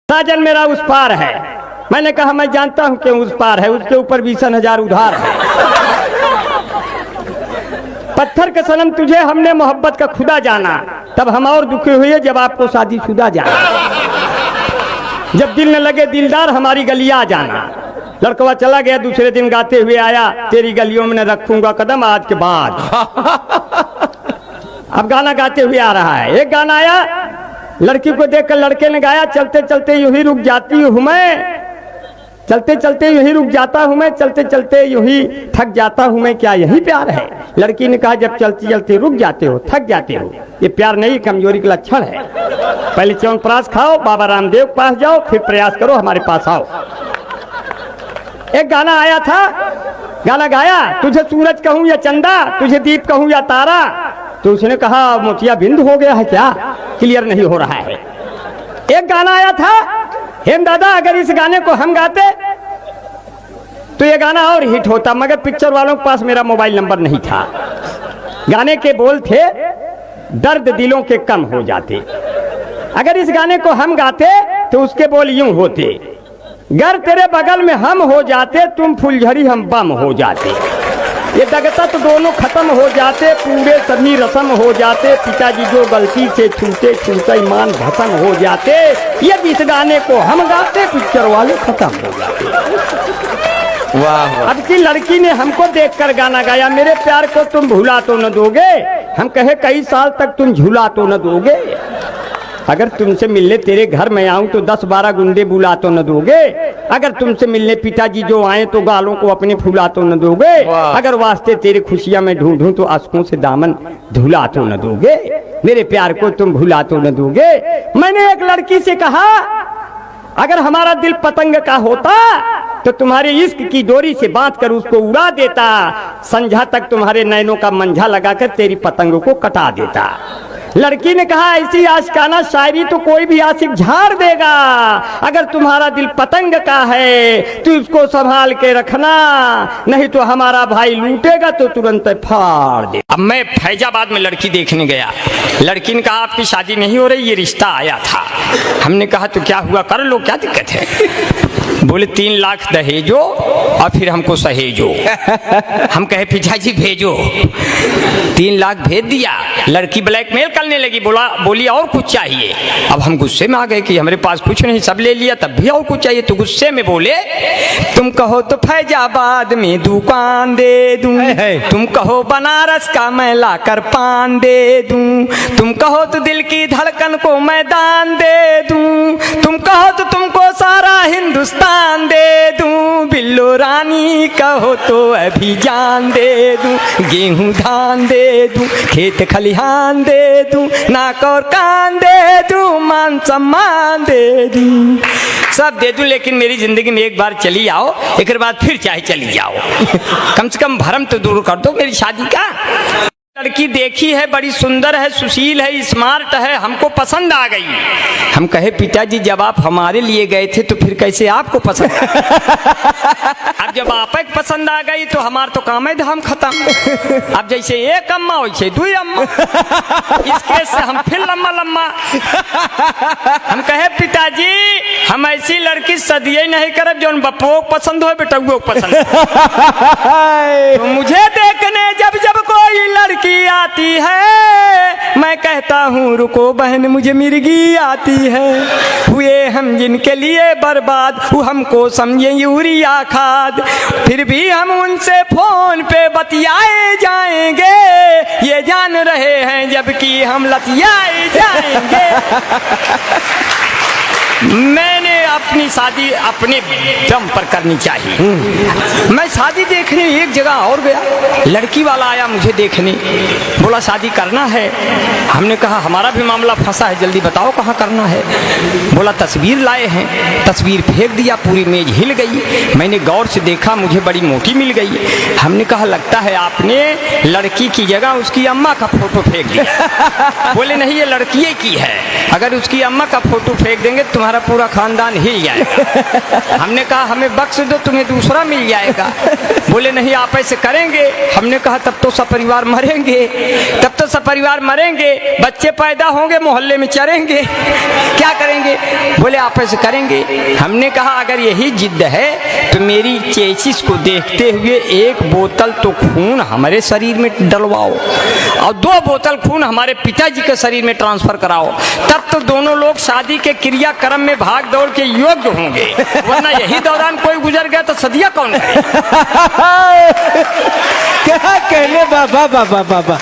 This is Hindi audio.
साजन मेरा उस पार है। मैंने कहा मैं जानता हूं कि उस पार है, उसके ऊपर 20,000 उधार है। पत्थर के सनम तुझे हमने मोहब्बत का खुदा जाना, तब हम और दुखी हुए जब आपको शादीशुदा जाना। जब दिल न लगे दिलदार हमारी गलियां जाना। लड़कवा चला गया, दूसरे दिन गाते हुए आया, तेरी गलियों में न रखूंगा कदम आज के बाद। अब गाना गाते हुए आ रहा है। एक गाना आया, लड़की को देखकर लड़के ने गाया, चलते चलते यूं ही रुक जाती हूँ मैं, चलते चलते यूं ही रुक जाता हूँ मैं, चलते चलते यूं ही थक जाता हूँ मैं, क्या यही प्यार है? लड़की ने कहा जब चलते चलते रुक जाते हो, थक जाते हो, ये प्यार नहीं कमजोरी का लक्षण है। पहले च्यवनप्राश खाओ, बाबा रामदेव के पास जाओ, फिर प्रयास करो हमारे पास आओ। एक गाना आया था, गाना गाया, तुझे सूरज कहूं या चंदा, तुझे दीप कहूं या तारा, तो उसने कहा मोतिया बिंद हो गया है क्या, क्लियर नहीं हो रहा है। एक गाना आया था, हेम दादा अगर इस गाने को हम गाते तो ये गाना और हिट होता, मगर पिक्चर वालों के पास मेरा मोबाइल नंबर नहीं था। गाने के बोल थे, दर्द दिलों के कम हो जाते। अगर इस गाने को हम गाते तो उसके बोल यूं होते, गर तेरे बगल में हम हो जाते, तुम फुलझड़ी हम बम हो जाते। ये दगता तो दोनों खत्म हो जाते, पूरे सभी रस्म हो जाते, पिताजी जो गलती से छूटे छूटे ईमान भस्म हो जाते। ये इस गाने को हम गाते, पिक्चर वाले खत्म हो जाते। वाह। अब की लड़की ने हमको देखकर गाना गाया, मेरे प्यार को तुम भुला तो न दोगे, हम कहे कई साल तक तुम झूला तो न दोगे, अगर तुमसे मिलने तेरे घर में आऊं तो 10-12 गुंडे बुला तो न दोगे, अगर तुमसे मिलने पिताजी जो आए तो गालों को अपने फुला तो न दोगे, अगर वास्ते तेरे खुशियां में ढूंढूं तो आंसुओं से दामन धुला तो न दोगे, मेरे प्यार को तुम भुला तो न दोगे। मैंने एक लड़की से कहा अगर हमारा दिल पतंग का होता तो तुम्हारे इश्क की डोरी से बांध कर उसको उड़ा देता, संझा तक तुम्हारे नैनों का मंझा लगाकर तेरी पतंग को कटा देता। लड़की ने कहा ऐसी आशिकाना शायरी तो कोई भी आशिक झाड़ देगा, अगर तुम्हारा दिल पतंग का है तो उसको संभाल के रखना, नहीं तो हमारा भाई लूटेगा तो तुरंत फाड़ दे। अब मैं फैजाबाद में लड़की देखने गया, लड़की ने कहा आपकी शादी नहीं हो रही, ये रिश्ता आया था। हमने कहा तो क्या हुआ, कर लो, क्या दिक्कत है? बोले 3 लाख दहेजो और फिर हमको सहेजो। हम कहे पिताजी भेजो, 3 लाख भेज दिया। लड़की ब्लैकमेल करने लगी, बोली और कुछ चाहिए। अब हम गुस्से में आ गए कि हमारे पास कुछ नहीं, सब ले लिया, तब भी और कुछ चाहिए। तो गुस्से में बोले तुम कहो तो फैजाबाद में दुकान दे दूं, तुम कहो बनारस का मैं लाकर पान दे दूं, तुम कहो तो दिल की धड़कन को मैदान दे दूं, तुम कहो तो तुमको सारा हिंदुस्तान दे दूं, बिल्लो रानी कहो तो अभी जान दे दूं, गेहूं धान दे दूं, खेत खलिहान दे दूं, नाक और कान दे दूं, मान सम्मान दे दूं, सब दे दूं, लेकिन मेरी जिंदगी में एक बार चली आओ, एक बाद फिर चाहे चली जाओ, कम से कम भरम तो दूर कर दो मेरी शादी का। लड़की देखी है, बड़ी सुंदर है, सुशील है, स्मार्ट है, हमको पसंद आ गई। हम कहे पिताजी जब आप हमारे लिए गए थे तो फिर कैसे आपको पसंद? अब जब आप पसंद आ गई तो हमार तो काम है धाम खत्म। अब जैसे एक अम्मा वैसे 2 अम्मा, इसके से हम फिर लम्मा लम्मा। हम कहे पिताजी हम ऐसी लड़की सदिये नहीं करब जो बप्पो पसंद हो बेटुओ पसंद। तो मुझे देखने जब जब कोई लड़की आती है, मैं कहता हूँ रुको बहन मुझे मिर्गी आती है, हुए हम जिनके लिए बर्बाद, वो हमको समझे यूरिया खाद, फिर भी हम उनसे फोन पे बतियाए जाएंगे, ये जान रहे हैं जबकि हम लतियाए जाएंगे। मैंने अपनी शादी अपने दम पर करनी चाहिए। मैं शादी देखने एक जगह और गया, लड़की वाला आया मुझे देखने, बोला शादी करना है। हमने कहा हमारा भी मामला फंसा है, जल्दी बताओ कहाँ करना है। बोला तस्वीर लाए हैं, तस्वीर फेंक दिया, पूरी मेज हिल गई। मैंने गौर से देखा, मुझे बड़ी मोटी मिल गई। हमने कहा लगता है आपने लड़की की जगह उसकी अम्मा का फोटो फेंक दिया। बोले नहीं ये लड़की की है, अगर उसकी अम्मा का फोटो फेंक देंगे तुम्हारा पूरा खानदान हिल जाएगा। हमने कहा हमें बख्श दो, तुम्हें दूसरा मिल जाएगा। बोले नहीं आप ऐसे करेंगे। हमने कहा तब तो सपरिवार मरेंगे, तब तो सपरिवार मरेंगे, बच्चे पैदा होंगे, मोहल्ले में चरेंगे, क्या करेंगे? बोले आप ऐसे करेंगे। हमने कहा अगर यही जिद है तो मेरी चेसिस को देखते हुए 1 बोतल तो खून हमारे शरीर में डलवाओ और 2 बोतल खून हमारे पिताजी के शरीर में ट्रांसफर कराओ, तब तो दोनों लोग शादी के क्रियाक्रम में भाग दौड़ के योग्य होंगे। वरना यही दौरान कोई गुजर गया तो सदिया कौन करे? क्या कहने बाबा बाबा बाबा।